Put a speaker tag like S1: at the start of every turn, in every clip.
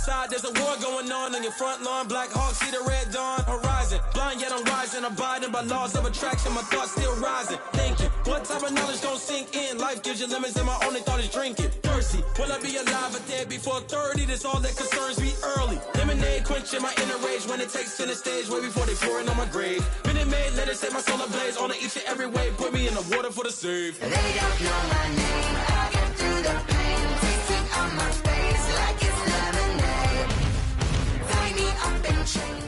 S1: side, there's a war going on your front lawn. Black Hawk, see the red dawn horizon. Blind yet I'm rising, abiding by laws of attraction. My thoughts still rising, thinking, what type of knowledge gon' sink in? Life gives you lemons and my only thought is drinking. Thirsty, will I be alive or dead before 30? That's all that concerns me early. Lemonade quenching my inner rage when it takes center stage way before they pour it on my grave. Minute Maid, let it set my soul ablaze on each and every way. Put me in the water for the save.
S2: They don't know my name, I get through the pain. Tasting on my face like it's lemonade. Tie me up in chains.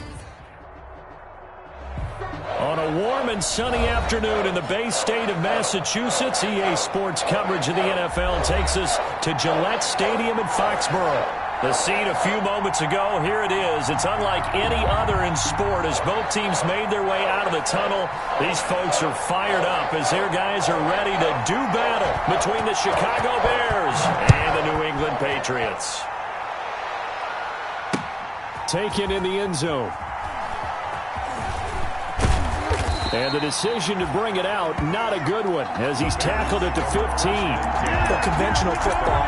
S3: On a warm and sunny afternoon in the Bay State of Massachusetts, EA Sports coverage of the NFL takes us to Gillette Stadium in Foxborough. The scene a few moments ago, here it is. It's unlike any other in sport as both teams made their way out of the tunnel. These folks are fired up as their guys are ready to do battle between the Chicago Bears and the New England Patriots. Taken in the end zone. And the decision to bring it out, not a good one, as he's tackled at the 15.
S4: Well, conventional football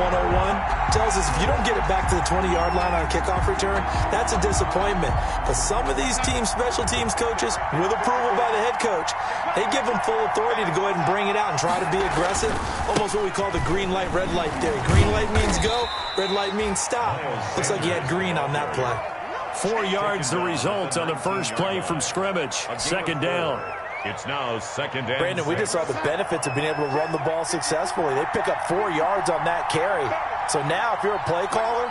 S4: 101, tells us if you don't get it back to the 20-yard line on a kickoff return, that's a disappointment. But some of these special teams coaches, with approval by the head coach, they give them full authority to go ahead and bring it out and try to be aggressive, almost what we call the green light, red light theory. Green light means go, red light means stop. Looks like he had green on that play.
S3: 4 yards the result on the first play from scrimmage. Second down.
S5: It's now second and
S4: Brandon, we just saw the benefits of being able to run the ball successfully. They pick up 4 yards on that carry. So now if you're a play caller,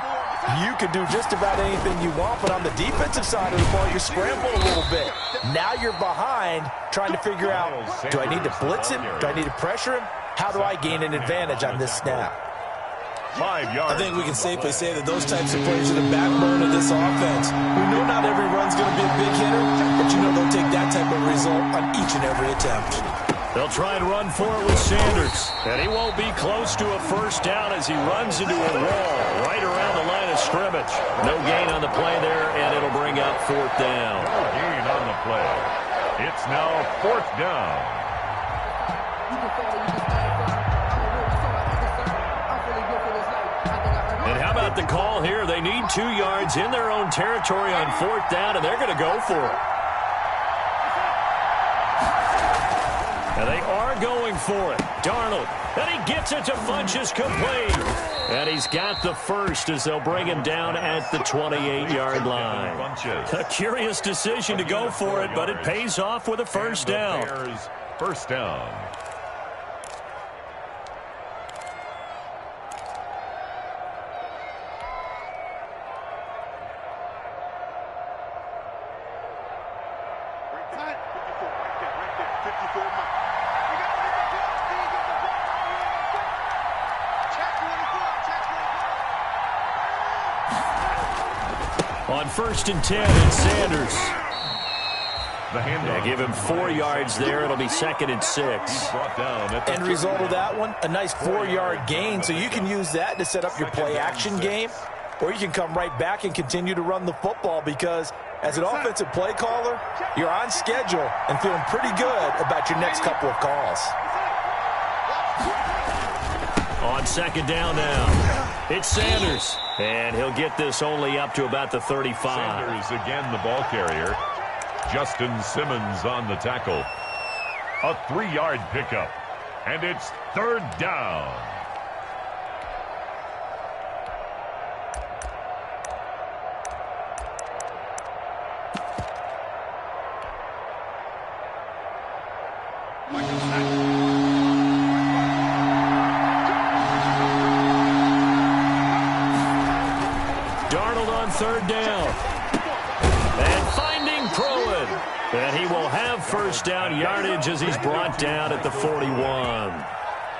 S4: you can do just about anything you want. But on the defensive side of the ball, you're scrambling a little bit. Now you're behind trying to figure out, do I need to blitz him? Do I need to pressure him? How do I gain an advantage on this snap?
S5: 5 yards.
S4: I think we can safely say that those types of plays are the backbone of this offense. We know not every run's going to be a big hitter, but you know they'll take that type of result on each and every attempt.
S3: They'll try and run for it with Sanders. And he won't be close to a first down as he runs into a wall right around the line of scrimmage. No gain on the play there, and it'll bring up fourth down.
S5: No gain on the play. It's now fourth down.
S3: And how about the call here? They need 2 yards in their own territory on fourth down, and they're going to go for it. And they are going for it. Darnold, and he gets it to Funchess complete. And he's got the first as they'll bring him down at the 28-yard line. A curious decision to go for it, but it pays off with a first down.
S5: First down.
S3: On first and 10, it's Sanders. They give him 4 yards there. It'll be second and 6.
S4: End result of that one, a nice 4-yard gain, so you can use that to set up your play-action game, or you can come right back and continue to run the football because as an offensive play caller, you're on schedule and feeling pretty good about your next couple of calls.
S3: On second down now, it's Sanders. And he'll get this only up to about the 35.
S5: Sanders again the ball carrier. Justin Simmons on the tackle. A 3-yard pickup. And it's third down.
S3: Third down. And finding Pruitt. And he will have first down yardage as he's brought down at the 41.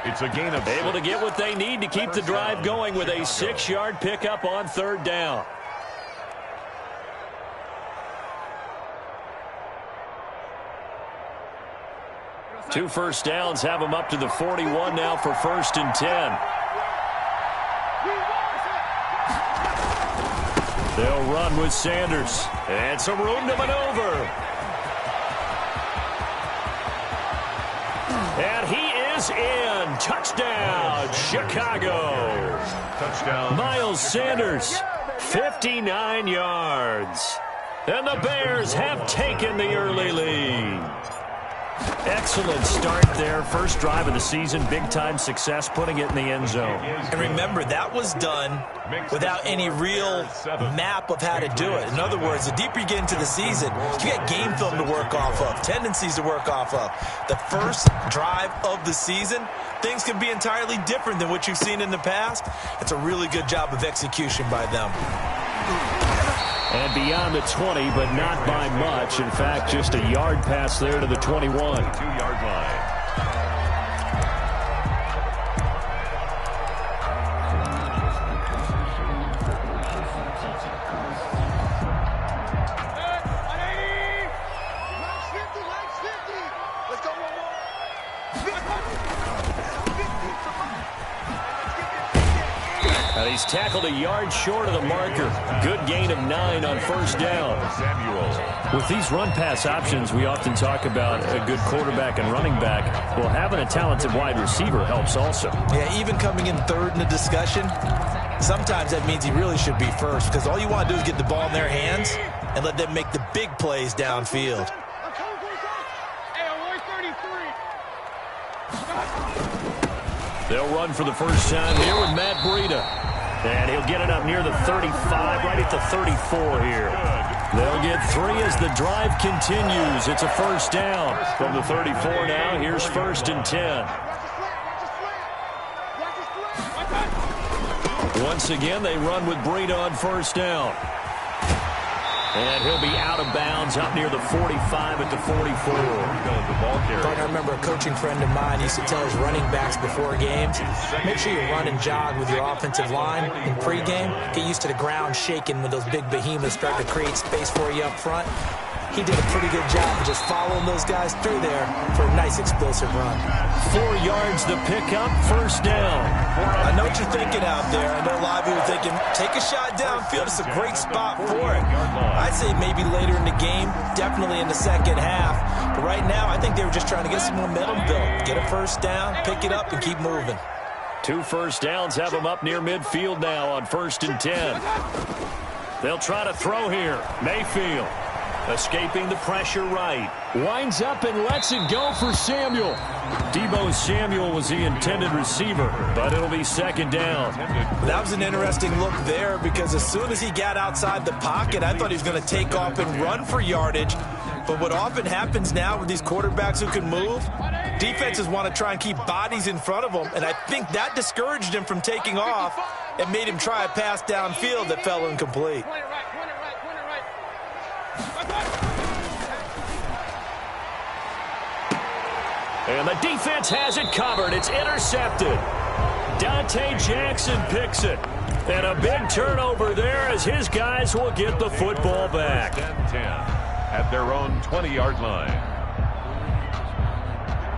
S5: It's a gain of
S3: able to get what they need to keep the drive going with a 6-yard pickup on third down. Two first downs have him up to the 41 now for first and 10. They'll run with Sanders. And some room to maneuver. And he is in. Touchdown, Chicago.
S5: Touchdown.
S3: Miles Sanders, 59 yards. And the Bears have taken the early lead. Excellent start there. First drive of the season. Big-time success, putting it in the end zone.
S4: And remember, that was done without any real map of how to do it. In other words, the deeper you get into the season, you got game film to work off of, tendencies to work off of. The first drive of the season, things can be entirely different than what you've seen in the past. It's a really good job of execution by them.
S3: And beyond the 20, but not by much. In fact, just a yard pass there to the 21.
S5: 2-yard line.
S3: And he's tackled a yard short of the marker. Good gain of 9 on first down.
S5: Samuel.
S3: With these run-pass options, we often talk about a good quarterback and running back. Well, having a talented wide receiver helps also.
S4: Yeah, even coming in third in the discussion, sometimes that means he really should be first, because all you want to do is get the ball in their hands and let them make the big plays downfield.
S3: They'll run for the first time here with Matt Breida. And he'll get it up near the 35, right at the 34 here. They'll get 3 as the drive continues. It's a first down from the 34 now. Here's 1st and 10. Once again, they run with Breida on first down. And he'll be out of bounds up near the 45 at the 44.
S4: But I remember a coaching friend of mine used to tell his running backs before games, make sure you run and jog with your offensive line in pregame. Get used to the ground shaking when those big behemoths start to create space for you up front. He did a pretty good job of just following those guys through there for a nice explosive run.
S3: 4 yards the pickup, first down.
S4: I know what you're thinking out there. I know a lot of you are thinking, take a shot downfield. It's a great spot for it. I'd say maybe later in the game, definitely in the second half. But right now, I think they were just trying to get some momentum built. Get a first down, pick it up, and keep moving.
S3: 2 first downs have them up near midfield now on 1st and 10. They'll try to throw here. Mayfield escaping the pressure right. Winds up and lets it go for Samuel. Deebo Samuel was the intended receiver, but it'll be second down.
S4: That was an interesting look there, because as soon as he got outside the pocket, I thought he was going to take off and run for yardage. But what often happens now with these quarterbacks who can move, defenses want to try and keep bodies in front of them, and I think that discouraged him from taking off and made him try a pass downfield that fell incomplete.
S3: And the defense has it covered. It's intercepted. Dante Jackson picks it. And a big turnover there as his guys will get the football back.
S5: 10 at their own 20-yard line.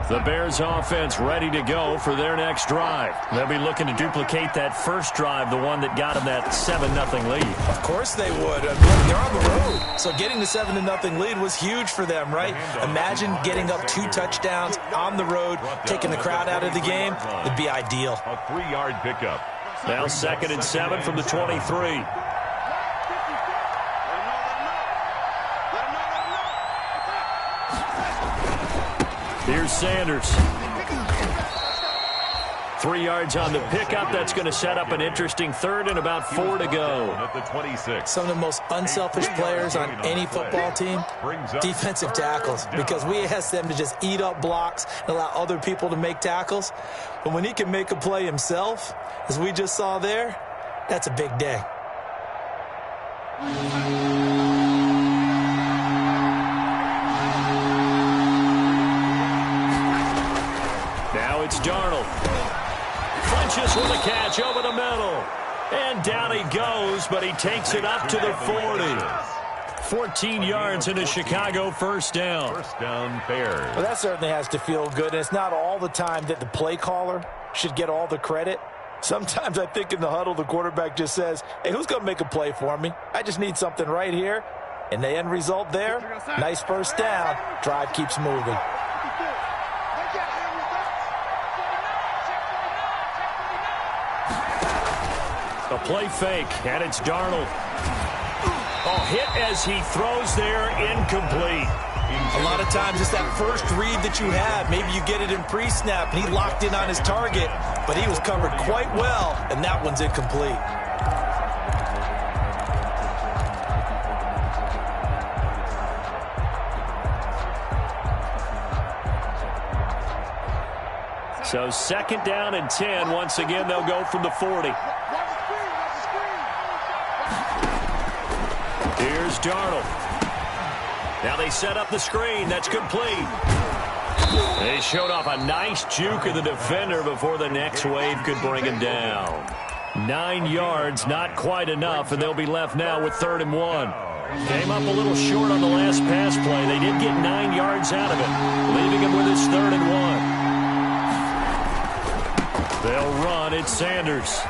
S3: The Bears offense ready to go for their next drive. They'll be looking to duplicate that first drive, the one that got them that 7-0 lead.
S4: Of course they would. They're on the road. So getting the 7-0 lead was huge for them, right? Imagine getting up 2 touchdowns on the road, taking the crowd out of the game. It'd be ideal.
S5: A 3-yard pickup.
S3: Now 2nd and 7 from the 23. Here's Sanders. 3 yards on the pickup. That's going to set up an interesting third and about 4 to go.
S5: At the 26.
S4: Some of the most unselfish players on any football team, defensive tackles, because we ask them to just eat up blocks and allow other people to make tackles. But when he can make a play himself, as we just saw there, that's a big day.
S3: Now it's Darnold. Clinches with a catch over the middle. And down he goes, but he takes it up to the 40. 14 yards and a Chicago first down.
S5: First down, Bears.
S4: Well, that certainly has to feel good. And it's not all the time that the play caller should get all the credit. Sometimes I think in the huddle, the quarterback just says, hey, who's going to make a play for me? I just need something right here. And the end result there, nice first down. Drive keeps moving.
S3: A play fake, and it's Darnold. Oh, hit as he throws there, incomplete.
S4: A lot of times it's that first read that you have. Maybe you get it in pre-snap, and he locked in on his target, but he was covered quite well, and that one's incomplete.
S3: So 2nd down and 10. Once again, they'll go from the 40. Here's Darnold. Now they set up the screen. That's complete. They showed off a nice juke of the defender before the next wave could bring him down. 9 yards, not quite enough, and they'll be left now with 3rd and 1. Came up a little short on the last pass play. They did get 9 yards out of it, leaving him with his 3rd and 1. They'll run. It's Sanders.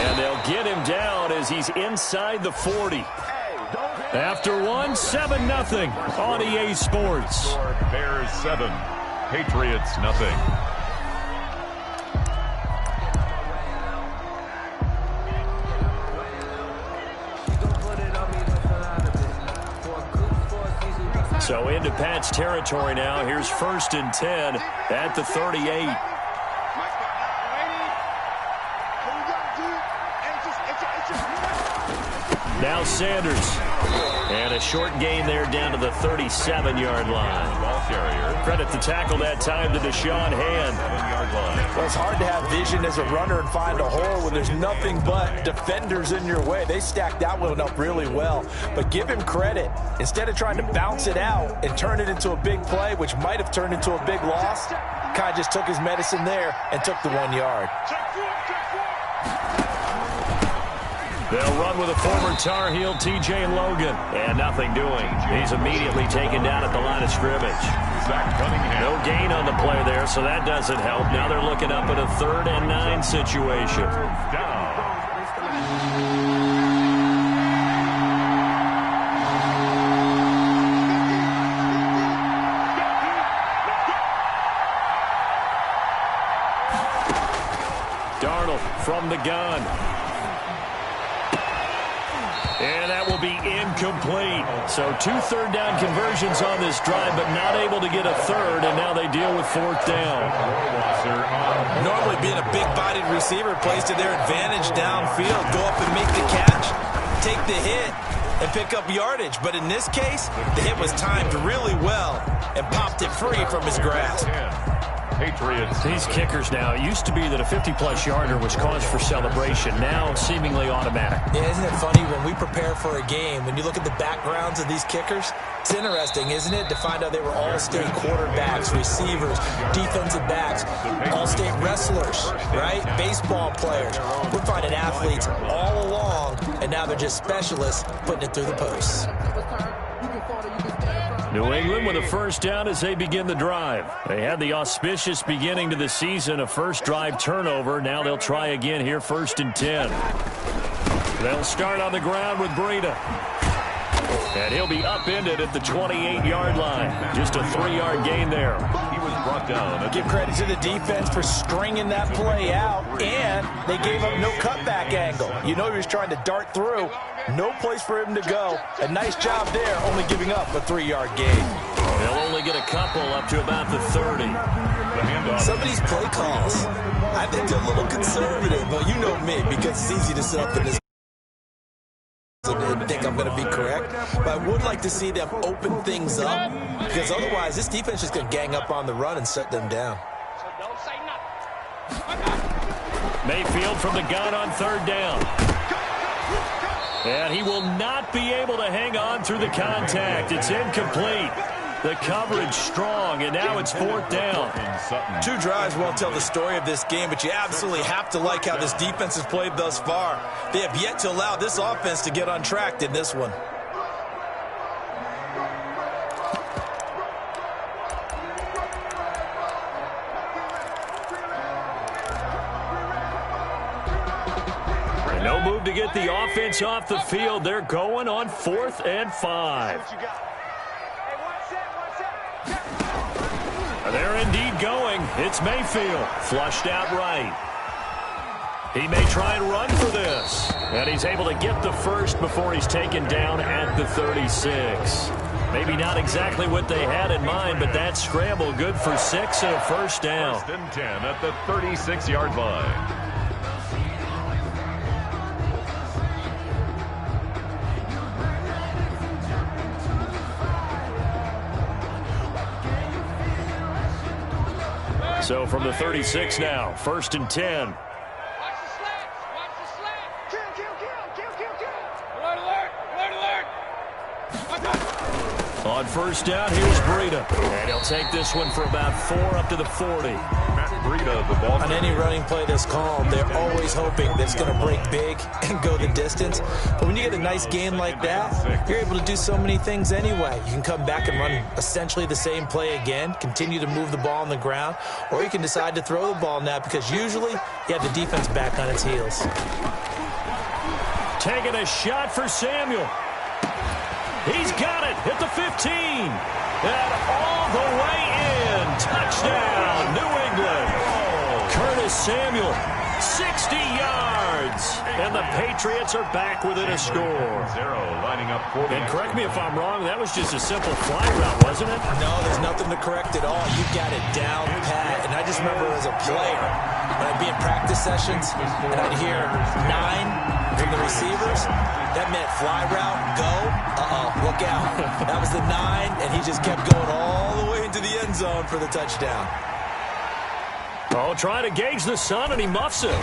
S3: And they'll get him down as he's inside the 40. After one, 7-0 on EA Sports.
S5: Bears 7, Patriots nothing.
S3: So into Pat's territory now. Here's 1st and 10 at the 38. Now Sanders. And a short gain there down to the 37-yard line.
S5: Ball carrier.
S3: Credit the tackle that time to Deshaun Hand.
S5: 7-yard line.
S4: Well, it's hard to have vision as a runner and find a hole when there's nothing but defenders in your way. They stacked that one up really well. But give him credit. Instead of trying to bounce it out and turn it into a big play, which might have turned into a big loss, kind of just took his medicine there and took the 1 yard.
S3: They'll run with a former Tar Heel, T.J. Logan. And nothing doing. He's immediately taken down at the line of scrimmage.
S5: Zach Cunningham.
S3: No gain on the play there, so that doesn't help. Now they're looking up at a 3rd and 9 situation.
S5: Down.
S3: Darnold from the gun. And that will be incomplete. So 2 third-down conversions on this drive, but not able to get a 3rd, and now they deal with 4th down.
S4: Normally being a big-bodied receiver plays to their advantage downfield. Go up and make the catch, take the hit, and pick up yardage. But in this case, the hit was timed really well and popped it free from his grasp.
S5: Patriots.
S3: These kickers now, it used to be that a 50-plus yarder was cause for celebration. Now seemingly automatic.
S4: Yeah, isn't it funny when we prepare for a game, when you look at the backgrounds of these kickers, it's interesting, isn't it, to find out they were all-state quarterbacks, receivers, defensive backs, all-state wrestlers, right? Baseball players. We're finding athletes all along, and now they're just specialists putting it through the posts.
S3: New England with a 1st down as they begin the drive. They had the auspicious beginning to the season, a first drive turnover. Now they'll try again here, 1st and 10. They'll start on the ground with Breida. And he'll be upended at the 28-yard line. Just a 3-yard gain there.
S5: He was brought down.
S4: Give credit to the defense for stringing that play out, and they gave up no cutback angle. You know he was trying to dart through. No place for him to go. A nice job there, only giving up a 3-yard gain.
S3: They'll only get a couple up to about the 30.
S4: Some of these play calls, I think they're a little conservative, but you know me, because it's easy to sit up in this and think I'm going to be correct. But I would like to see them open things up, because otherwise this defense is going to gang up on the run and shut them down.
S3: Mayfield from the gun on 3rd down. And he will not be able to hang on through the contact. It's incomplete. The coverage strong, and now it's 4th down.
S4: 2 drives won't tell the story of this game, but you absolutely have to like how this defense has played thus far. They have yet to allow this offense to get on track in this one.
S3: No move to get the offense off the field. They're going on 4th and 5. They're indeed going. It's Mayfield. Flushed out right. He may try and run for this. And he's able to get the first before he's taken down at the 36. Maybe not exactly what they had in mind, but that scramble good for 6 and a first down.
S5: First and 10 at the 36-yard line.
S3: So from the 36 now, first and 10. On first down, here's Breida. And he'll take this one for about 4 up to the 40.
S5: Matt Breida, the ball.
S4: On any running play that's called, they're always hoping that it's going to break big and go the distance. But when you get a nice game like that, you're able to do so many things anyway. You can come back and run essentially the same play again, continue to move the ball on the ground, or you can decide to throw the ball now because usually you have the defense back on its heels.
S3: Taking a shot for Samuel. He's got it at the 15. And all the way in. Touchdown, New England. Curtis Samuel, 60 yards. And the Patriots are back within a score.
S5: Lining up for
S3: and correct me if I'm wrong, that was just a simple fly route, wasn't it?
S4: No, there's nothing to correct at all. You got it down pat. And I just remember as a player, when I'd be in practice sessions, and I'd hear 9 from the receivers, that meant fly route, go, look out. That was the 9, and he just kept going all the way into the end zone for the touchdown.
S3: Oh, trying to gauge the sun, and he muffs it.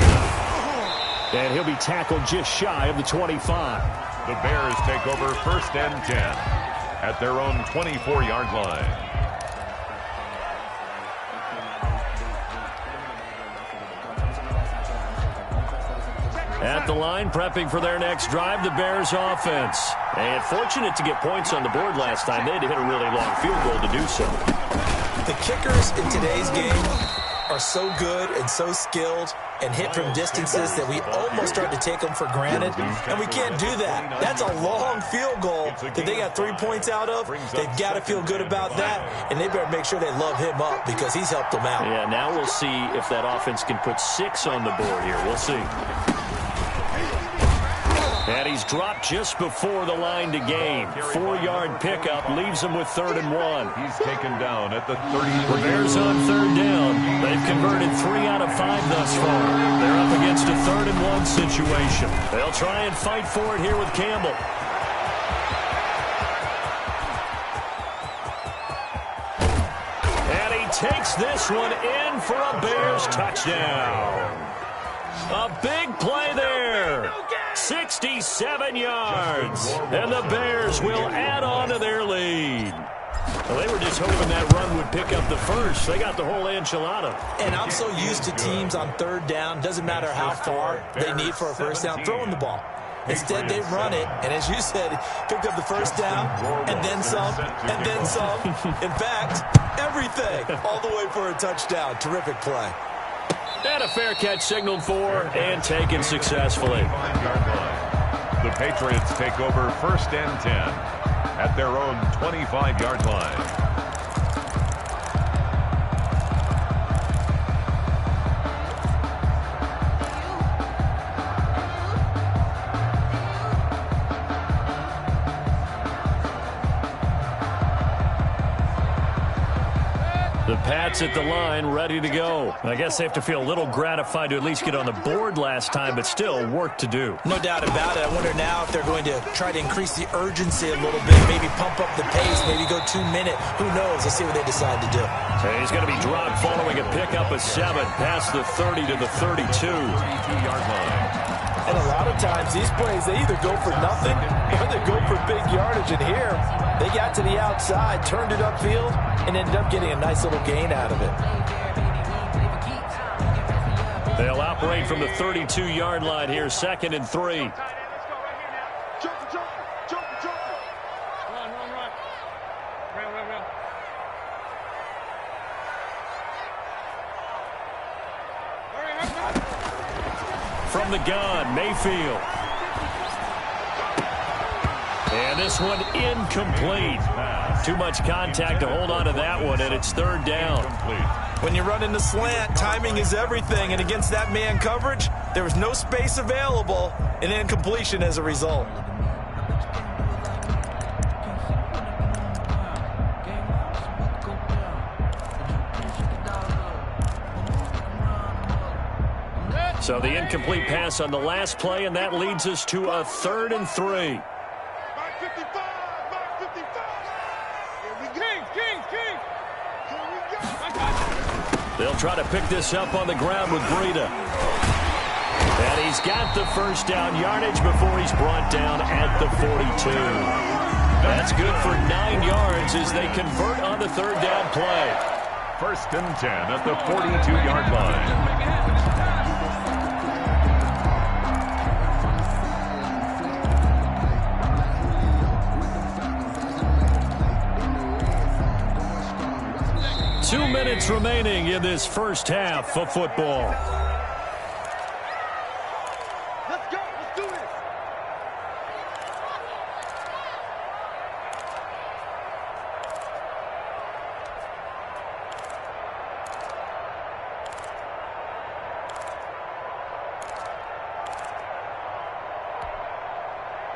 S3: And he'll be tackled just shy of the 25.
S5: The Bears take over first and 10 at their own 24-yard line.
S3: At the line, prepping for their next drive, the Bears offense. And fortunate to get points on the board last time. They had to hit a really long field goal to do so.
S4: The kickers in today's game are so good and so skilled and hit from distances that we almost start to take them for granted. And we can't do that. That's a long field goal that they got 3 points out of. They've got to feel good about that, and they better make sure they love him up because he's helped them out.
S3: Yeah, now we'll see if that offense can put 6 on the board here. We'll see. And he's dropped just before the line to gain. 4-yard pickup leaves him with 3rd and 1.
S5: He's taken down at the 33.
S3: The Bears on 3rd down. They've converted 3 out of 5 thus far. They're up against a 3rd and 1 situation. They'll try and fight for it here with Campbell. And he takes this one in for a Bears touchdown. A big play there. 67 yards. And the Bears will add on to their lead. Well, they were just hoping that run would pick up the first. They got the whole enchilada.
S4: And I'm so used to teams on 3rd down, doesn't matter how far they need for a first down, throwing the ball. Instead, they run it, and as you said, picked up the first down, and then some, and then some. In fact, everything, all the way for a touchdown. Terrific play.
S3: And a fair catch signaled for and taken successfully.
S5: The Patriots take over first and 10 at their own 25-yard line.
S3: The Pats at the line, ready to go. I guess they have to feel a little gratified to at least get on the board last time, but still work to do.
S4: No doubt about it. I wonder now if they're going to try to increase the urgency a little bit, maybe pump up the pace, maybe go 2-minute. Who knows? Let's see what they decide to do.
S3: And he's going to be dropped following a pickup of 7 past the 30 to the 32-yard line.
S4: And a lot of times, these plays, they either go for nothing or they go for big yardage. And here, they got to the outside, turned it upfield, and ended up getting a nice little gain out of it.
S3: They'll operate from the 32-yard line here, 2nd and 3. From the gun, Mayfield. And this one incomplete. Too much contact to hold on to that one, and it's third down.
S4: When you run into slant, timing is everything, and against that man coverage, there was no space available, and incompletion as a result.
S3: So the incomplete pass on the last play, and that leads us to a 3rd and 3. They'll try to pick this up on the ground with Breida. And he's got the first down yardage before he's brought down at the 42. That's good for 9 yards as they convert on the 3rd down play.
S5: 1st and 10 at the 42-yard line.
S3: 2 minutes remaining in this first half of football.
S6: Let's go. Let's do this.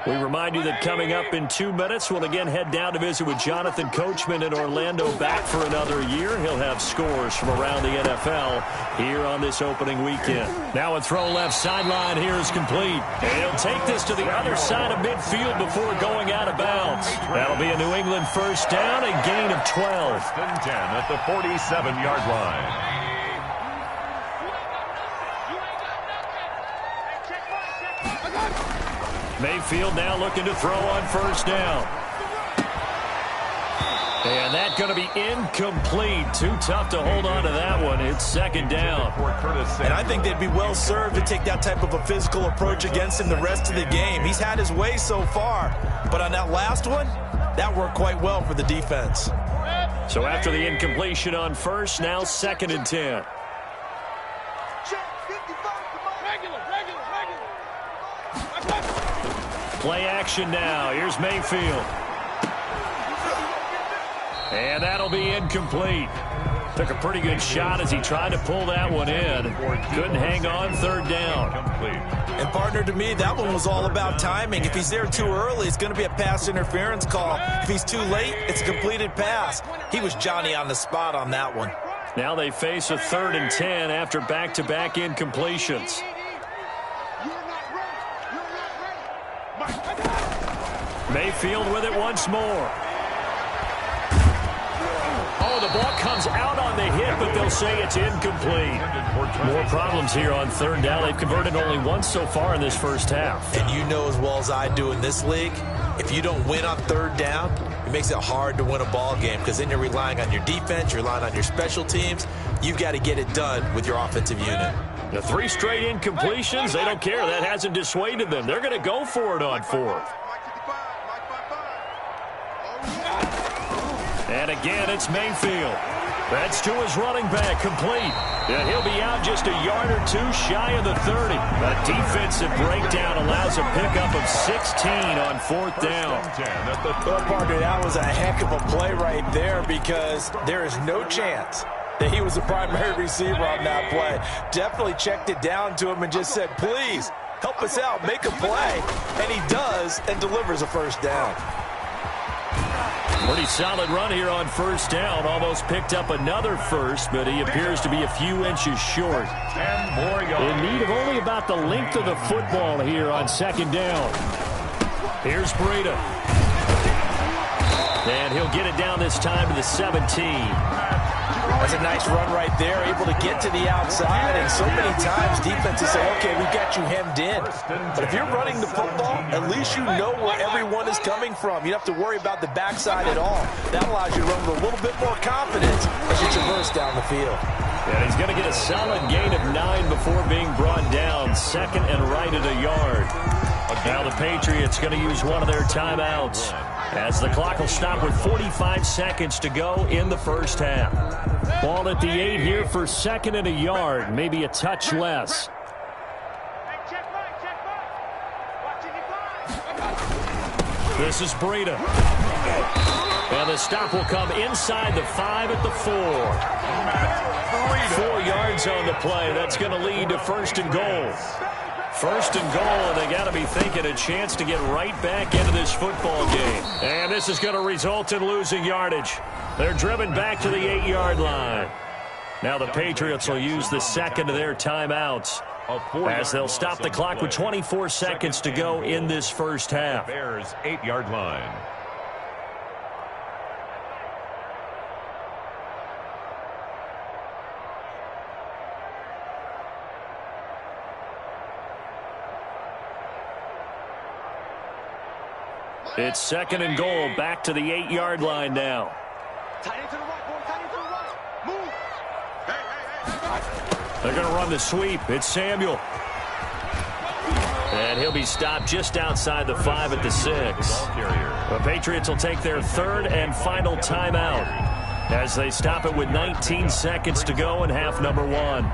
S3: We remind you that coming up in 2 minutes, we'll again head down to visit with Jonathan Coachman in Orlando, back for another year. He'll have scores from around the NFL here on this opening weekend. Now a throw left sideline here is complete. And he'll take this to the other side of midfield before going out of bounds. That'll be a New England first down, a gain of 12.
S5: 1st and 10 at the 47-yard line.
S3: Mayfield now looking to throw on first down. And that's going to be incomplete. Too tough to hold on to that one. It's 2nd down.
S4: And I think they'd be well served to take that type of a physical approach against him the rest of the game. He's had his way so far. But on that last one, that worked quite well for the defense.
S3: So after the incompletion on first, now 2nd and 10. Play action now. Here's Mayfield. And that'll be incomplete. Took a pretty good shot as he tried to pull that one in. Couldn't hang on, 3rd down.
S4: And partner, to me, that one was all about timing. If he's there too early, it's going to be a pass interference call. If he's too late, it's a completed pass. He was Johnny on the spot on that one.
S3: Now they face a 3rd and 10 after back-to-back incompletions. Mayfield with it once more. Oh, the ball comes out on the hit, but they'll say it's incomplete. More problems here on 3rd down. They've converted only once so far in this first half.
S4: And you know as well as I do in this league, if you don't win on 3rd down, it makes it hard to win a ball game because then you're relying on your defense, you're relying on your special teams. You've got to get it done with your offensive unit.
S3: The 3 straight incompletions, they don't care. That hasn't dissuaded them. They're going to go for it on 4th. And again, it's Mayfield. That's to his running back, complete. And he'll be out just a yard or 2 shy of the 30. A defensive breakdown allows a pickup of 16 on 4th down.
S4: Well, partner, that was a heck of a play right there because there is no chance that he was the primary receiver on that play. Definitely checked it down to him and just said, please, help us out, make a play. And he does and delivers a first down.
S3: Pretty solid run here on first down. Almost picked up another first, but he appears to be a few inches short.
S5: 10 more yards.
S3: In need of only about the length of the football here on 2nd down. Here's Breida. And he'll get it down this time to the 17.
S4: That's a nice run right there, able to get to the outside, and so many times defenses say, okay, we've got you hemmed in. But if you're running the football, at least you know where everyone is coming from. You don't have to worry about the backside at all. That allows you to run with a little bit more confidence as you traverse down the field.
S3: And he's going to get a solid gain of 9 before being brought down. 2nd and right at a yard. Now the Patriots going to use one of their timeouts as the clock will stop with 45 seconds to go in the first half. Ball at the 8 here for 2nd and a yard, maybe a touch less. This is Breida. And the stop will come inside the 5 at the 4. 4 yards on the play. That's going to lead to 1st and goal. 1st and goal, and they got to be thinking a chance to get right back into this football game. And this is going to result in losing yardage. They're driven back to the 8-yard line. Now the Patriots will use the second of their timeouts as they'll stop the clock with 24 seconds to go in this first half.
S5: Bears 8-yard line.
S3: It's 2nd and goal, back to the 8-yard line now.
S6: Tight end to the right, boy. Tight end to the right. Move.
S3: They're going to run the sweep. It's Samuel. And he'll be stopped just outside the 5 at the 6. The Patriots will take their 3rd and final timeout as they stop it with 19 seconds to go in half number 1.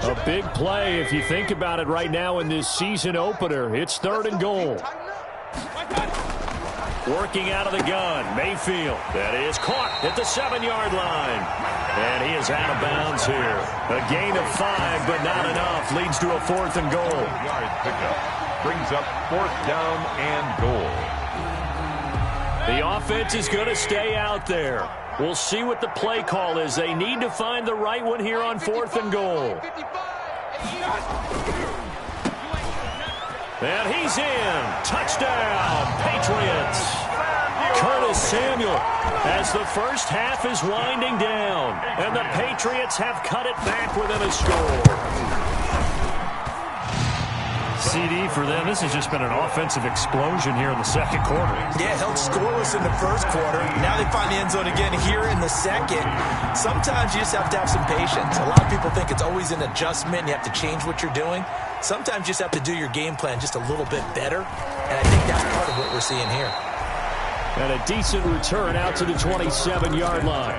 S3: A big play if you think about it right now in this season opener. It's 3rd and goal. Working out of the gun, Mayfield. That is caught at the 7-yard line. And he is out of bounds here. A gain of 5, but not enough. Leads to a 4th and goal.
S5: Yard pickup brings up 4th down and goal.
S3: The offense is going to stay out there. We'll see what the play call is. They need to find the right one here on 4th and goal. And he's in. Touchdown, Patriots. Curtis Samuel as the first half is winding down. And the Patriots have cut it back within a score. CD for them. This has just been an offensive explosion here in the second quarter.
S4: Yeah, held scoreless in the first quarter. Now they find the end zone again here in the second. Sometimes you just have to have some patience. A lot of people think it's always an adjustment. You have to change what you're doing. Sometimes you just have to do your game plan just a little bit better. And I think that's part of what we're seeing here.
S3: And a decent return out to the 27-yard line.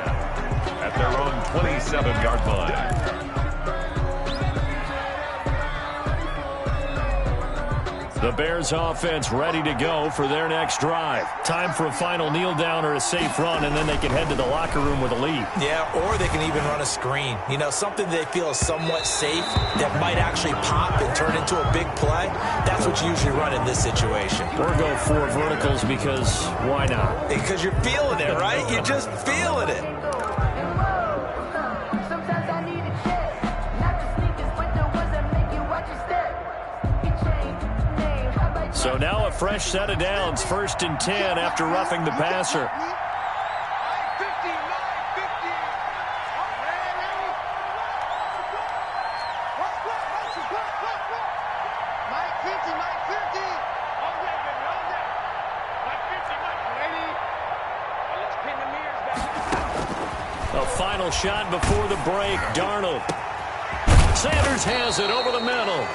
S5: At their own 27-yard line.
S3: The Bears offense ready to go for their next drive. Time for a final kneel down or a safe run, and then they can head to the locker room with a lead.
S4: Yeah, or they can even run a screen. You know, something they feel is somewhat safe that might actually pop and turn into a big play. That's what you usually run in this situation.
S3: Or go 4 verticals because why not?
S4: Because you're feeling it, right? You're just feeling it.
S2: Sometimes I need a check. Not the sneakers, but the ones that make you watch your step. Your chain, name, how about
S3: So now a fresh set of downs, 1st and 10 after roughing the passer.
S6: 50, 50. Mike 50, Mike 50. On that, baby, on that. Mike 50, Mike, lady. Let's pin the mirrors back.
S3: A final shot before the break. Darnold. Sanders has it over the middle.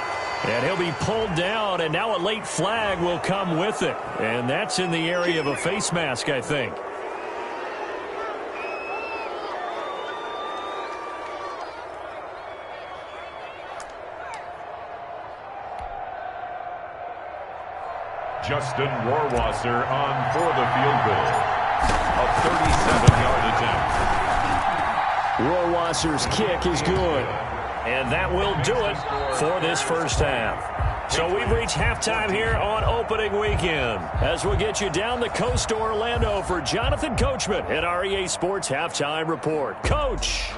S3: And he'll be pulled down, and now a late flag will come with it. And that's in the area of a face mask, I think.
S5: Justin Rohrwasser on for the field goal. A 37-yard attempt.
S3: Rohrwasser's kick is good. And that will do it for this first half. So we've reached halftime here on opening weekend as we'll get you down the coast to Orlando for Jonathan Coachman at our EA Sports Halftime Report. Coach.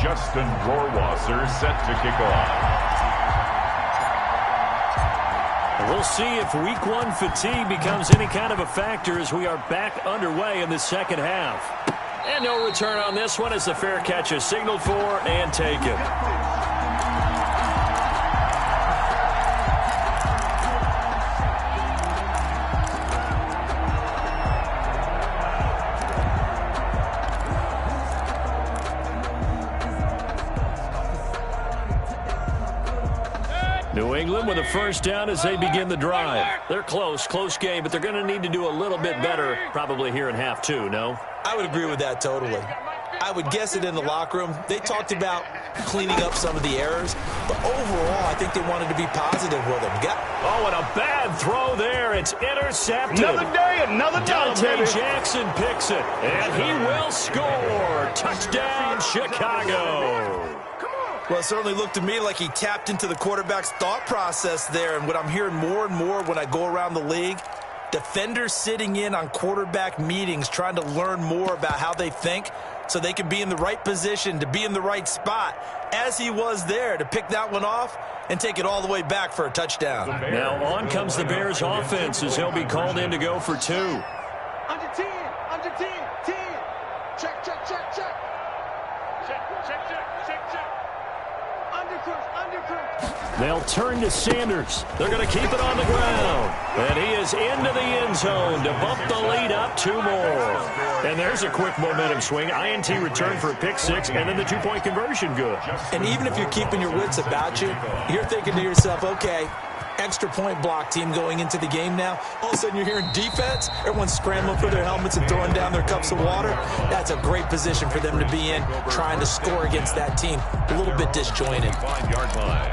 S5: Justin Rohrwasser set to kick off.
S3: We'll see if week 1 fatigue becomes any kind of a factor as we are back underway in the second half. And no return on this one as the fair catch is signaled for and taken. New England with a first down as they begin the drive. They're close game, but they're going to need to do a little bit better probably here in half two, no?
S4: I would agree with that totally. I would guess it in the locker room. They talked about cleaning up some of the errors, but overall, I think they wanted to be positive with them.
S3: Oh, and a bad throw there. It's intercepted.
S6: Another day, another dollar,
S3: Dante
S6: baby.
S3: Jackson picks it, and he will score. Touchdown, Chicago.
S4: Well, it certainly looked to me like he tapped into the quarterback's thought process there, and what I'm hearing more and more when I go around the league, defenders sitting in on quarterback meetings trying to learn more about how they think so they can be in the right position to be in the right spot, as he was there to pick that one off and take it all the way back for a touchdown.
S3: Now on comes the Bears offense as he'll be called in to go for two.
S6: Under 10, 10. Check. Check. Undercrunch.
S3: They'll turn to Sanders. They're going to keep it on the ground. And he is into the end zone to bump the lead up two more. And there's a quick momentum swing. INT return for a pick six, and then the two-point conversion good.
S4: And even if you're keeping your wits about you, you're thinking to yourself, okay, extra point block team going into the game now. All of a sudden you're hearing defense. Everyone's scrambling for their helmets and throwing down their cups of water. That's a great position for them to be in, trying to score against that team. A little bit disjointed.
S5: 5-yard line.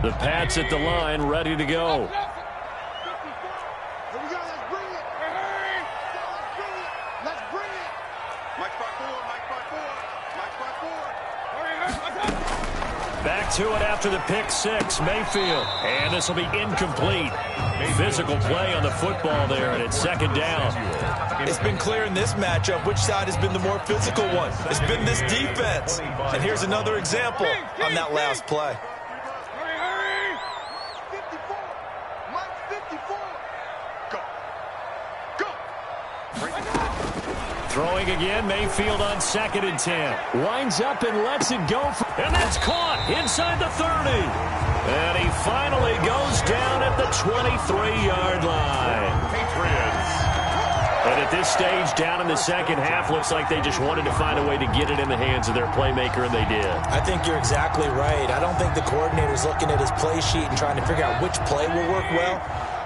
S3: The Pats at the line, ready to go.
S6: Here we go, let's bring it. Let's bring it. Mike by four.
S3: Back to it after the pick six, Mayfield. And this will be incomplete. Physical play on the football there, and it's second down.
S4: It's been clear in this matchup which side has been the more physical one. It's been this defense. And here's another example on that last play.
S6: Hurry. 54. Mike 54. Go.
S3: Throwing again, Mayfield on 2nd and 10. Winds up and lets it go. And that's caught inside the 30. And he finally goes down at the 23-yard line.
S5: Patriots.
S3: And at this stage, down in the second half, looks like they just wanted to find a way to get it in the hands of their playmaker, and they did.
S4: I think you're exactly right. I don't think the coordinator's looking at his play sheet and trying to figure out which play will work well.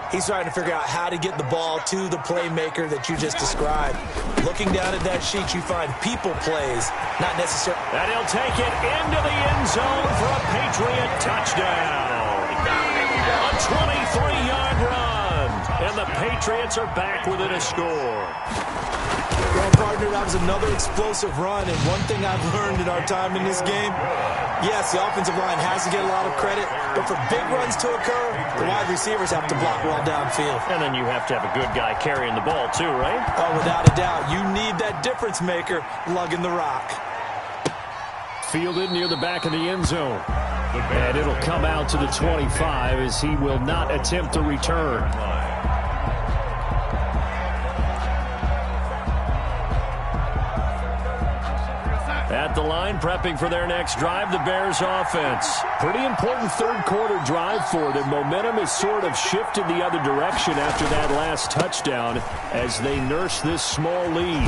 S4: He's trying to figure out how to get the ball to the playmaker that you just described. Looking down at that sheet, you find people plays, not necessarily.
S3: And he'll take it into the end zone for a Patriot touchdown. A 23-yard run. And the Patriots are back within a score.
S4: Well, partner, that was another explosive run. And one thing I've learned in our time in this game, yes, the offensive line has to get a lot of credit, but for big runs to occur, the wide receivers have to block well downfield.
S3: And then you have to have a good guy carrying the ball too, right?
S4: Oh, without a doubt. You need that difference maker lugging the rock.
S3: Fielded near the back of the end zone. And it'll come out to the 25 as he will not attempt to return. At the line, prepping for their next drive, the Bears offense. Pretty important third quarter drive for them. Momentum has sort of shifted the other direction after that last touchdown as they nurse this small lead.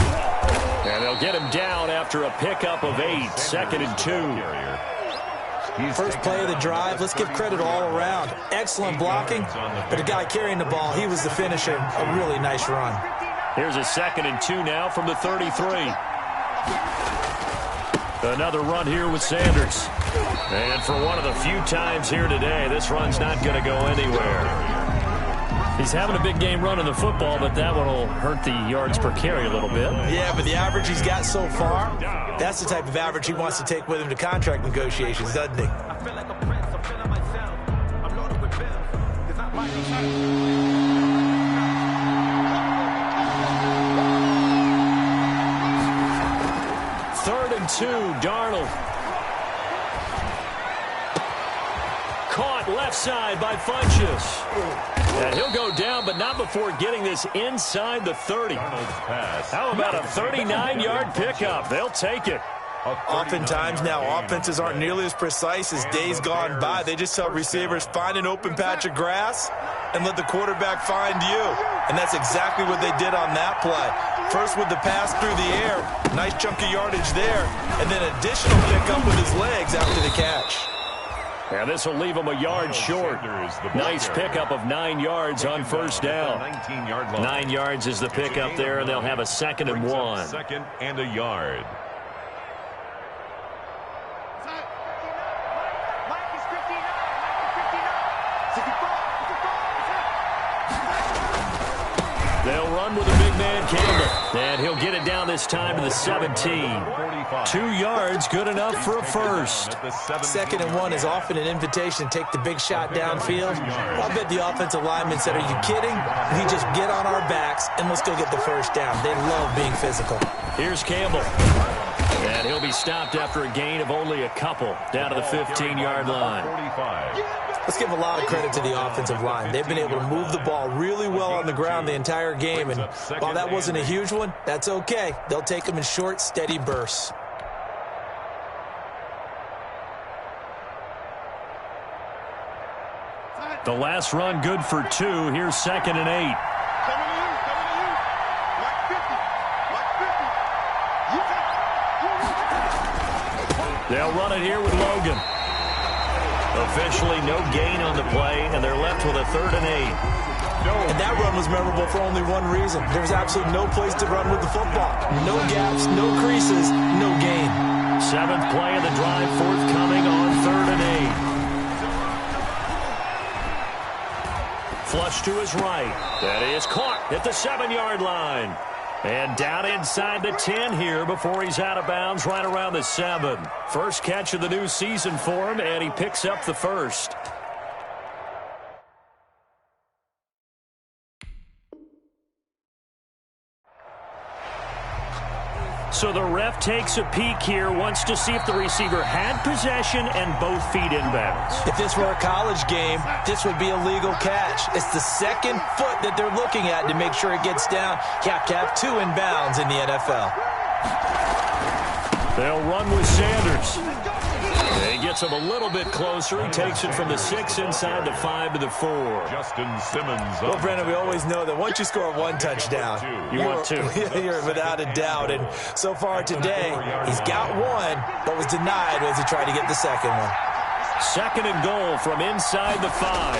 S3: And they'll get him down after a pickup of 8, 2nd and 2.
S4: First play of the drive, let's give credit all around. Excellent blocking, but the guy carrying the ball, he was the finisher. A really nice run.
S3: Here's a 2nd and 2 now from the 33. Another run here with Sanders. And for one of the few times here today, this run's not going to go anywhere. He's having a big game running the football, but that one will hurt the yards per carry a little bit.
S4: Yeah, but the average he's got so far, that's the type of average he wants to take with him to contract negotiations, doesn't he?
S3: Third and 2, Darnold. Caught left side by Funchess. And he'll go down, but not before getting this inside the 30. How about a 39-yard pickup? They'll take it.
S4: Oftentimes now, offenses aren't nearly as precise as days gone by. They just tell receivers, find an open patch of grass and let the quarterback find you. And that's exactly what they did on that play. First with the pass through the air, nice chunk of yardage there, and then additional pickup with his legs after the catch.
S3: And this will leave him a yard short. Nice pickup of 9 yards on first down. 9 yards is the pickup there, and they'll have a 2nd and 1.
S5: 2nd and a yard.
S3: They'll run with a big man, Campbell. And he'll get it down this time to the 17. 2 yards, good enough for a first.
S4: 2nd and 1 is often an invitation to take the big shot downfield. I bet the offensive lineman said, are you kidding? We just get on our backs and let's go get the first down. They love being physical.
S3: Here's Campbell. And he'll be stopped after a gain of only a couple down to the 15-yard line.
S4: Let's give a lot of credit to the offensive line. They've been able to move the ball really well on the ground the entire game. And while that wasn't a huge one, that's okay. They'll take them in short, steady bursts.
S3: The last run good for 2. Here's 2nd and 8. They'll run it here with Logan. Officially no gain on the play, and they're left with a 3rd and 8.
S4: And that run was memorable for only one reason. There was absolutely no place to run with the football. No gaps, no creases, no gain.
S3: 7th play of the drive forthcoming on 3rd and 8. Flush to his right. That is caught at the 7-yard line. And down inside the 10 here before he's out of bounds right around the 7. First catch of the new season for him, and he picks up the first. So the ref takes a peek here, wants to see if the receiver had possession and both feet inbounds.
S4: If this were a college game, this would be a legal catch. It's the 2nd foot that they're looking at to make sure it gets down. You have to have 2 inbounds in the NFL.
S3: They'll run with Sanders. He gets him a little bit closer. He takes it from the 6 inside the 5 to the 4.
S5: Justin Simmons.
S4: Well, Brandon, we always know that once you score 1 touchdown,
S3: you want 2.
S4: You're without a doubt. And so far today, he's got 1, but was denied as he tried to get the 2nd one.
S3: 2nd and goal from inside the 5.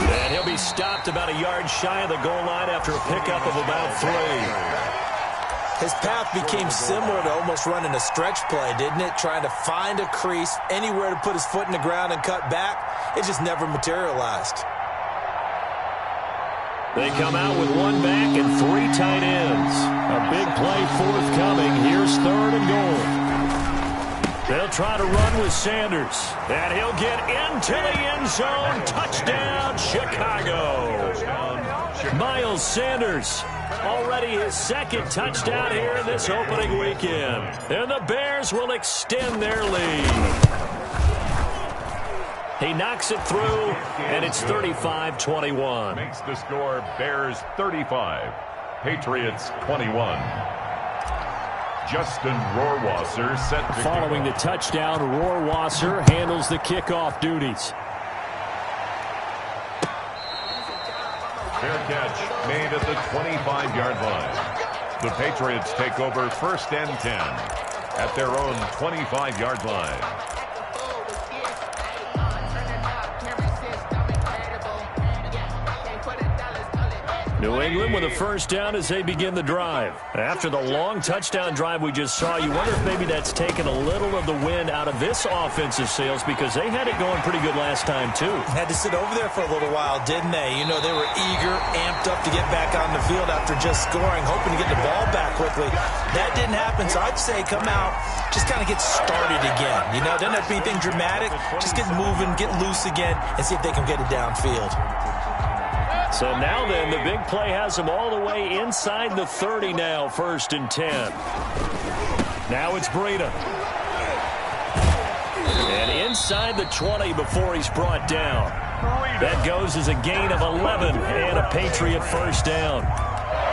S3: And he'll be stopped about a yard shy of the goal line after a pickup of about 3.
S4: His path became similar to almost running a stretch play, didn't it? Trying to find a crease, anywhere to put his foot in the ground and cut back. It just never materialized.
S3: They come out with 1 back and 3 tight ends. A big play forthcoming. Here's 3rd and goal. They'll try to run with Sanders. And he'll get into the end zone. Touchdown, Chicago. Miles Sanders. Already his 2nd touchdown here in this opening weekend. And the Bears will extend their lead. He knocks it through, and it's 35-21.
S5: Makes the score Bears 35, Patriots 21. Justin Rohrwasser set to
S3: Following the touchdown, Rohrwasser handles the kickoff duties.
S5: Fair catch made at the 25-yard line. The Patriots take over 1st and 10 at their own 25-yard line.
S3: New England with a first down as they begin the drive. After the long touchdown drive we just saw, you wonder if maybe that's taken a little of the wind out of this offensive sails because they had it going pretty good last time too.
S4: Had to sit over there for a little while, didn't they? You know, they were eager, amped up to get back on the field after just scoring, hoping to get the ball back quickly. That didn't happen, so I'd say come out, just kind of get started again. You know, doesn't have to be anything dramatic. Just get moving, get loose again, and see if they can get it downfield.
S3: So now then, the big play has them all the way inside the 30 now, 1st and 10. Now it's Breida. And inside the 20 before he's brought down. That goes as a gain of 11 and a Patriot first down.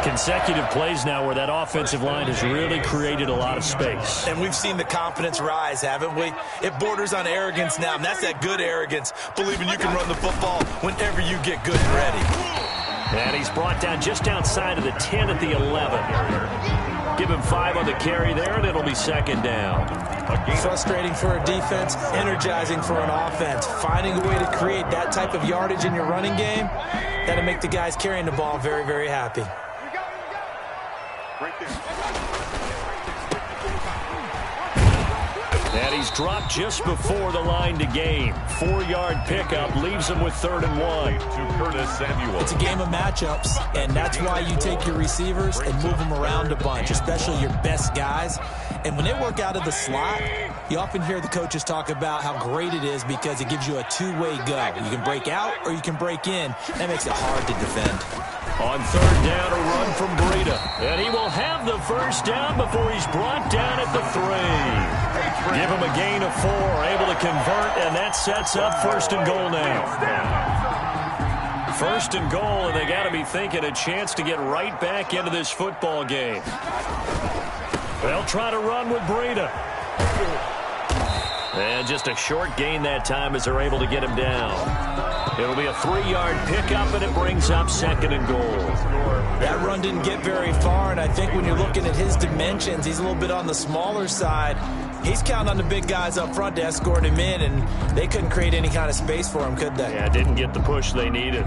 S3: Consecutive plays now where that offensive line has really created a lot of space.
S4: And we've seen the confidence rise, haven't we? It borders on arrogance now, and that's that good arrogance, believing you can run the football whenever you get good and ready.
S3: And he's brought down just outside of the 10 at the 11. Give him 5 on the carry there, and it'll be second down.
S4: Frustrating for a defense, energizing for an offense. Finding a way to create that type of yardage in your running game, that'll make the guys carrying the ball very, very happy.
S6: Right there.
S3: And he's dropped just before the line to gain. 4-yard pickup leaves him with 3rd and 1.
S5: To Curtis Samuel.
S4: It's a game of matchups, and that's why you take your receivers and move them around a bunch, especially your best guys. And when they work out of the slot, you often hear the coaches talk about how great it is because it gives you a two-way go. You can break out or you can break in. That makes it hard to defend.
S3: On 3rd down, a run from Breida. And he will have the first down before he's brought down at the 3. Give him a gain of 4, able to convert, and that sets up 1st and goal now. 1st and goal, and they got to be thinking a chance to get right back into this football game. They'll try to run with Breida. And just a short gain that time as they're able to get him down. It'll be a 3-yard pickup, and it brings up 2nd and goal.
S4: That run didn't get very far, and I think when you're looking at his dimensions, he's a little bit on the smaller side. He's counting on the big guys up front to escort him in, and they couldn't create any kind of space for him, could they?
S3: Yeah, didn't get the push they needed.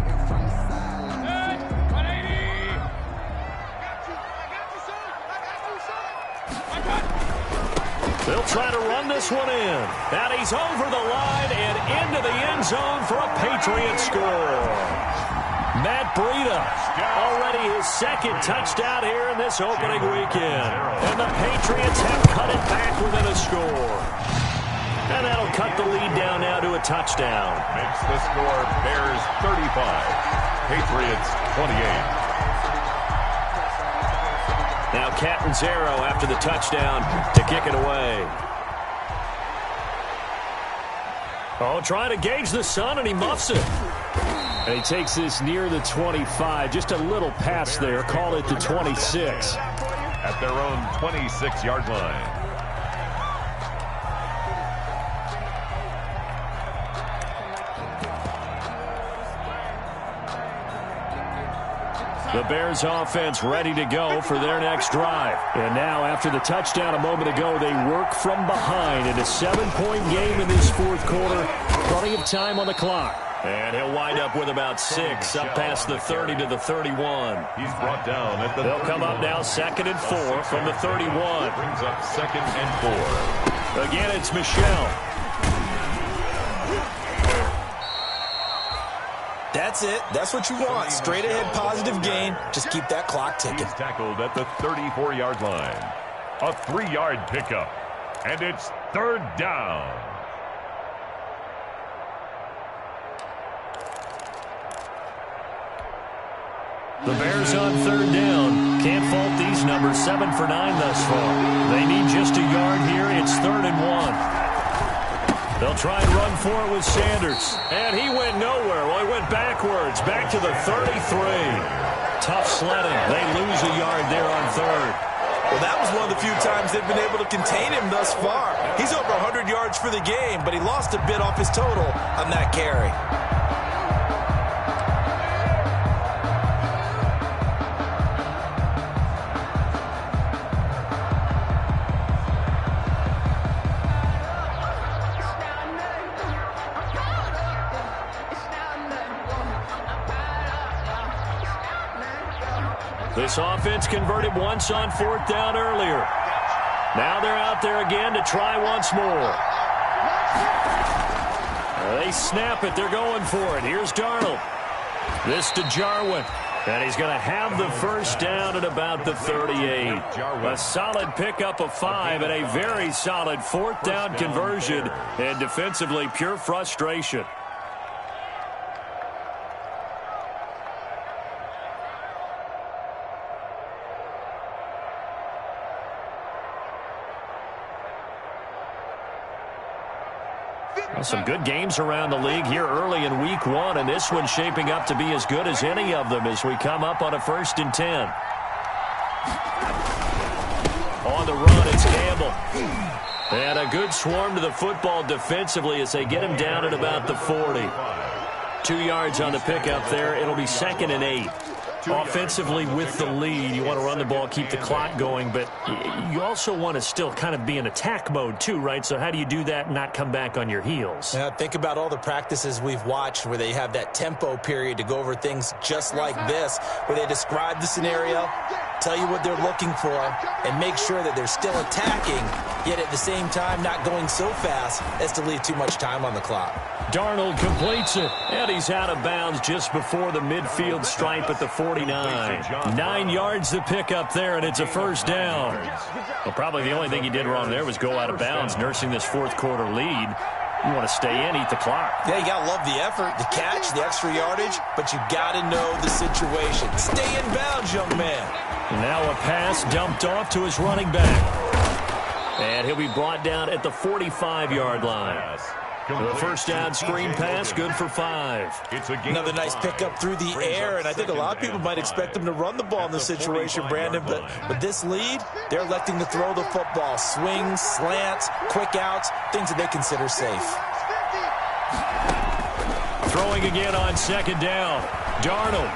S3: They'll try to run this one in. And he's over the line and into the end zone for a Patriot score. Matt Breida, already his 2nd touchdown here in this opening weekend. And the Patriots have cut it back within a score. And that'll cut the lead down now to a touchdown.
S5: Makes the score Bears 35, Patriots 28.
S3: Now Catanzaro after the touchdown to kick it away. Oh, trying to gauge the sun, and he muffs it. And he takes this near the 25. Just a little pass there. Call it the 26.
S5: At their own 26-yard line.
S3: The Bears offense ready to go for their next drive. And now after the touchdown a moment ago, they work from behind in a 7-point game in this 4th quarter. Plenty of time on the clock. And he'll wind up with about 6 up past the 30 to the 31.
S5: He's brought down at the
S3: They'll come up now 2nd and 4 from the 31.
S5: Brings up 2nd and 4.
S3: Again, it's Michel.
S4: That's it. That's what you want. Straight ahead positive gain. Just keep that clock ticking.
S5: He's tackled at the 34-yard line. A 3-yard pickup. And it's 3rd down.
S3: The Bears on 3rd down. Can't fault these numbers. 7 for 9 thus far. They need just a yard here. It's 3rd and 1. They'll try and run for it with Sanders. And he went nowhere. Well, he went backwards. Back to the 33. Tough sledding. They lose a yard there on 3rd.
S4: Well, that was one of the few times they've been able to contain him thus far. He's over 100 yards for the game, but he lost a bit off his total on that carry.
S3: This offense converted once on 4th down earlier. Now they're out there again to try once more. They snap it. They're going for it. Here's Darnold. This to Jarwin. And he's going to have the first down at about the 38. A solid pickup of 5 and a very solid 4th down conversion. And defensively, pure frustration. Well, some good games around the league here early in week 1, and this one's shaping up to be as good as any of them as we come up on a 1st and 10. On the run, it's Campbell. And a good swarm to the football defensively as they get him down at about the 40. 2 yards on the pickup there. It'll be 2nd and 8. Offensively with the lead, you want to run the ball, keep the clock going, but you also want to still kind of be in attack mode too, right? So how do you do that and not come back on your heels?
S4: Yeah, think about all the practices we've watched where they have that tempo period to go over things just like this, where they describe the scenario, tell you what they're looking for, and make sure that they're still attacking, yet at the same time not going so fast as to leave too much time on the clock.
S3: Darnold completes it, and he's out of bounds just before the midfield stripe at the 49. 9 yards to pick up there, and it's a first down. Well, probably the only thing he did wrong there was go out of bounds, nursing this fourth quarter lead. You want to stay in, eat the clock.
S4: Yeah, you got to love the effort, the catch, the extra yardage, but you got to know the situation. Stay in bounds, young man.
S3: Now a pass dumped off to his running back. And he'll be brought down at the 45-yard line. The first down screen pass, good for 5.
S4: Another nice pickup through the air, and I think a lot of people might expect them to run the ball in this situation, Brandon, but with this lead, they're electing to throw the football. Swings, slants, quick outs, things that they consider safe.
S3: Throwing again on 2nd down. Darnold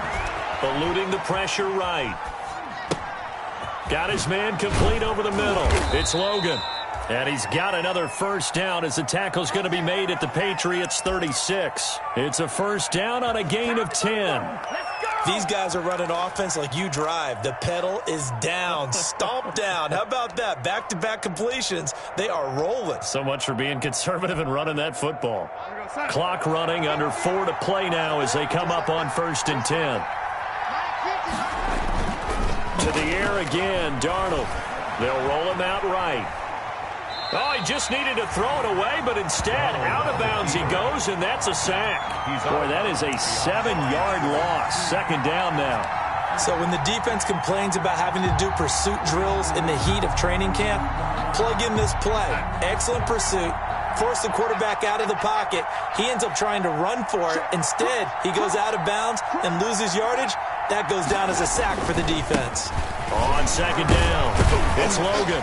S3: eluding the pressure right. Got his man complete over the middle. It's Logan. And he's got another first down as the tackle's going to be made at the Patriots' 36. It's a first down on a gain of 10.
S4: These guys are running offense like you drive. The pedal is down, stomp down. How about that? Back-to-back completions. They are rolling.
S3: So much for being conservative and running that football. Clock running, under 4 to play now as they come up on 1st and 10. To the air again, Darnold. They'll roll him out right. Oh, he just needed to throw it away, but instead, out of bounds he goes, and that's a sack. Boy, that is a 7-yard loss. 2nd down now.
S4: So when the defense complains about having to do pursuit drills in the heat of training camp, plug in this play. Excellent pursuit. Force the quarterback out of the pocket. He ends up trying to run for it. Instead, he goes out of bounds and loses yardage. That goes down as a sack for the defense.
S3: On 2nd down, it's Logan.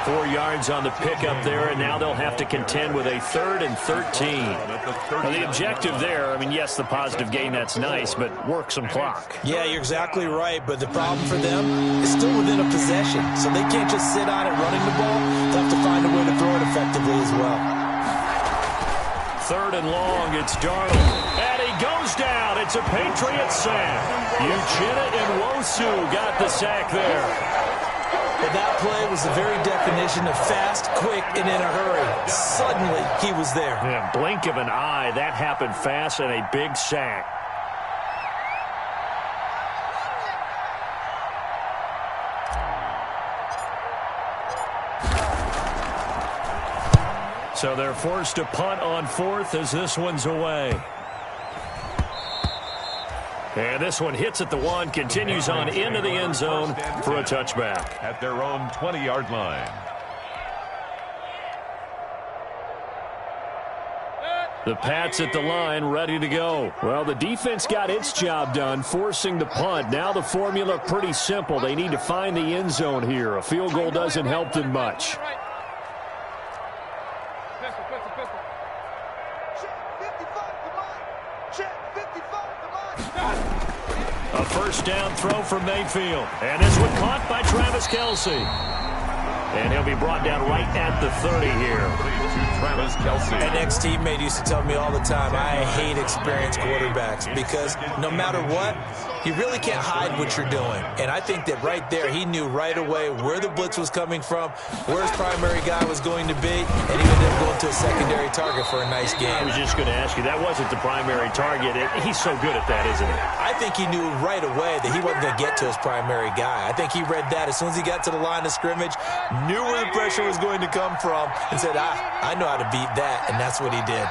S3: 4 yards on the pickup there, and now they'll have to contend with a 3rd and 13. Now, the objective there, I mean, yes, the positive gain, that's nice, but work some clock.
S4: Yeah, you're exactly right, but the problem for them is still within a possession, so they can't just sit on it running the ball. They'll have to find a way to throw it effectively as well.
S3: 3rd and long, it's Darnold. And he goes down. It's a Patriot sack. Uchenna and Wosu got the sack there.
S4: But that play was the very definition of fast, quick, and in a hurry. Suddenly, he was there.
S3: Yeah, blink of an eye. That happened fast and a big sack. So they're forced to punt on 4th as this one's away. And this one hits at the 1, continues on into the end zone for a touchback.
S5: At their own 20-yard line.
S3: The Pats at the line, ready to go. Well, the defense got its job done, forcing the punt. Now the formula pretty simple. They need to find the end zone here. A field goal doesn't help them much. A first down throw from Mayfield. And this one caught by Travis Kelce. And he'll be brought down right at the 30 here.
S5: Travis Kelce.
S4: An ex-teammate used to tell me all the time, I hate experienced quarterbacks because no matter what, you really can't hide what you're doing. And I think that right there, he knew right away where the blitz was coming from, where his primary guy was going to be, and he ended up going to a secondary target for a nice game.
S3: I was just going to ask you, that wasn't the primary target. He's so good at that, isn't he?
S4: I think he knew right away that he wasn't going to get to his primary guy. I think he read that as soon as he got to the line of scrimmage, knew where the pressure was going to come from, and said, I know how to beat that, and that's what he did.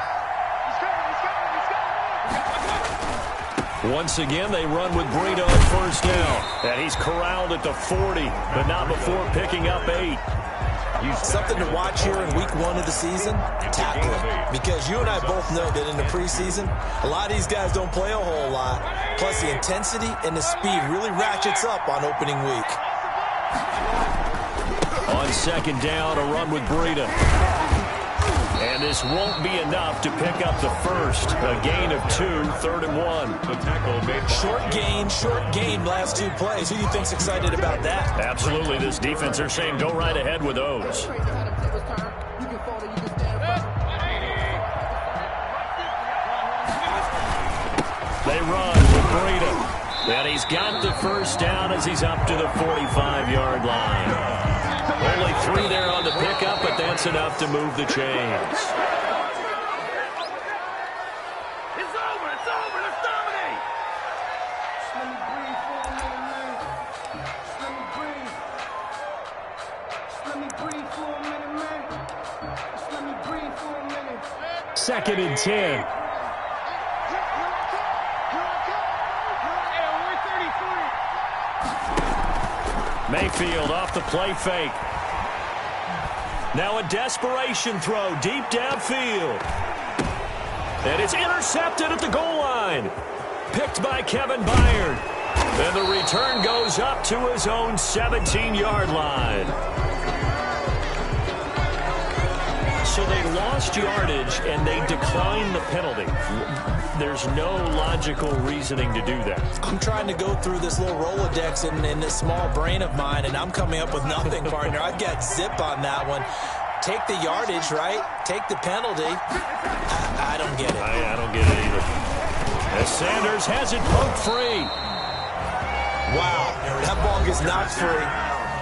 S3: Once again, they run with Breida on first down. And he's corralled at the 40, but not before picking up 8.
S5: He's
S4: Something to watch here in week 1 of the season, tackling. Because you and I both know that in the preseason, a lot of these guys don't play a whole lot. Plus, the intensity and the speed really ratchets up on opening week.
S3: On second down, a run with Breida. And this won't be enough to pick up the first. A gain of 2, 3rd and 1.
S5: The tackle made.
S4: Short gain last 2 plays. Who do you think's excited about that?
S3: Absolutely. This defense, they're saying go right ahead with those. They run with Breida. And he's got the first down as he's up to the 45-yard line. Only 3 there on the pickup, but that's enough to move the chains.
S6: It's over. Let's dominate. Just let me breathe for a minute, man. Just let me breathe. Just let me breathe for a minute, man. Just let me breathe for a minute.
S3: 2nd and 10. Mayfield off the play fake. Now a desperation throw deep downfield. And it's intercepted at the goal line. Picked by Kevin Byard. And the return goes up to his own 17-yard line. So they lost yardage and they declined the penalty. There's no logical reasoning to do that.
S4: I'm trying to go through this little Rolodex in this small brain of mine, and I'm coming up with nothing, partner. I've got zip on that one. Take the yardage, right? Take the penalty. I don't get it.
S3: I don't get it either. As Sanders has it poked free.
S4: Wow, that ball gets knocked free,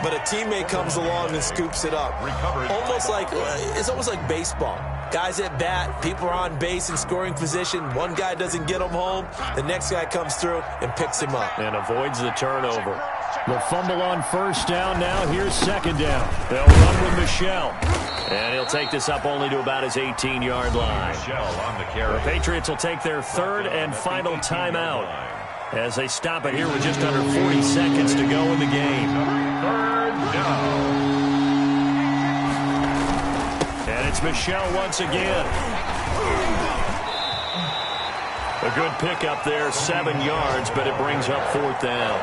S4: but a teammate comes along and scoops it up. It's almost like baseball. Guys at bat, people are on base in scoring position. One guy doesn't get him home. The next guy comes through and picks him up.
S3: And avoids the turnover. The fumble on first down now. Here's second down. They'll run with Michel. And he'll take this up only to about his 18-yard line.
S5: On the carry.
S3: The Patriots will take their 3rd and final timeout as they stop it here with just under 40 seconds to go in the game.
S5: 3rd down.
S3: And it's Michel once again. A good pickup there, 7 yards, but it brings up 4th down.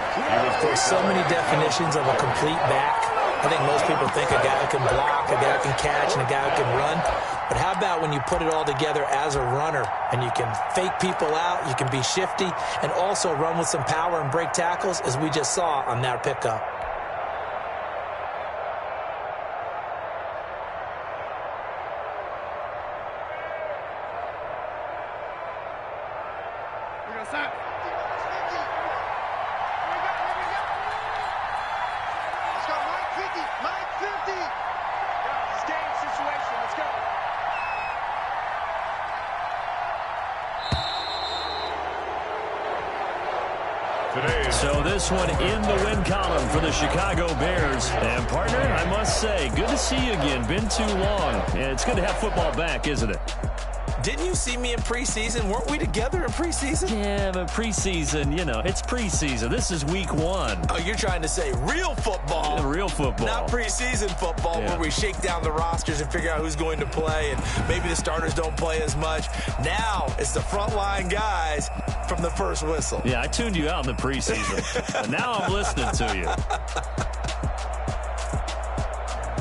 S4: There's so many definitions of a complete back. I think most people think a guy who can block, a guy who can catch, and a guy who can run. But how about when you put it all together as a runner and you can fake people out, you can be shifty, and also run with some power and break tackles, as we just saw on that pickup.
S6: Let's go, Mike 50. This game situation, let's go.
S3: So this one in the win column for the Chicago Bears. And, partner, I must say, good to see you again. Been too long. And it's good to have football back, isn't it?
S4: Didn't you see me in preseason? Weren't we together in preseason?
S3: Yeah, but preseason, it's preseason. This is week 1.
S4: Oh, you're trying to say real football.
S3: Yeah, real football.
S4: Not preseason football where we shake down the rosters and figure out who's going to play, and maybe the starters don't play as much. Now it's the frontline guys from the first whistle.
S3: Yeah, I tuned you out in the preseason. And now I'm listening to you.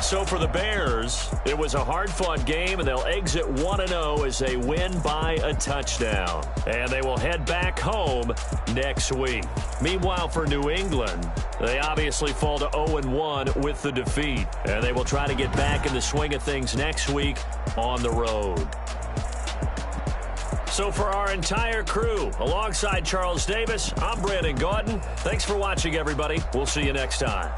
S3: So for the Bears, it was a hard-fought game, and they'll exit 1-0 as they win by a touchdown. And they will head back home next week. Meanwhile, for New England, they obviously fall to 0-1 with the defeat. And they will try to get back in the swing of things next week on the road. So for our entire crew, alongside Charles Davis, I'm Brandon Gaudin. Thanks for watching, everybody. We'll see you next time.